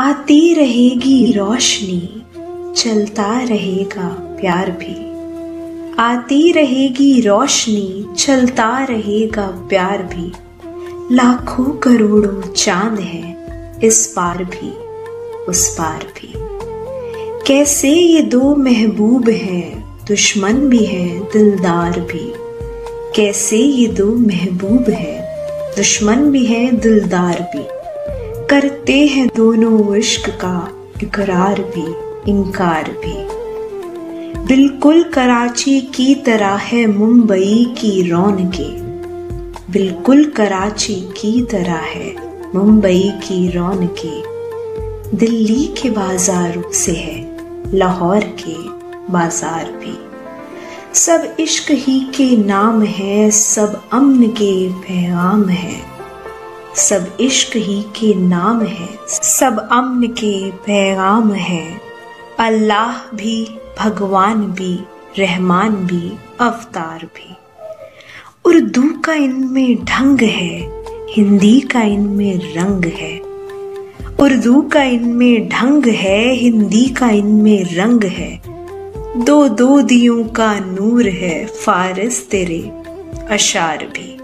आती रहेगी रोशनी, चलता रहेगा प्यार भी। आती रहेगी रोशनी, चलता रहेगा प्यार भी। लाखों करोड़ों चांद हैं इस पार भी उस पार भी। कैसे ये दो महबूब हैं, दुश्मन भी हैं दिलदार भी। कैसे ये दो महबूब हैं, दुश्मन भी हैं दिलदार भी। करते हैं दोनों इश्क का इकरार भी इनकार भी। बिल्कुल कराची की तरह है मुंबई की रौनकें। बिल्कुल कराची की तरह है मुंबई की रौनकें। दिल्ली के बाजारों से है लाहौर के बाजार भी। सब इश्क ही के नाम है, सब अमन के पैगाम है। सब इश्क ही के नाम है, सब अमन के पैगाम है। अल्लाह भी, भगवान भी, रहमान भी, अवतार भी। उर्दू का इनमें ढंग है, हिंदी का इनमें रंग है। उर्दू का इनमें ढंग है, हिंदी का इनमें रंग है। दो दो दियों का नूर है फारिस तेरे अशार भी।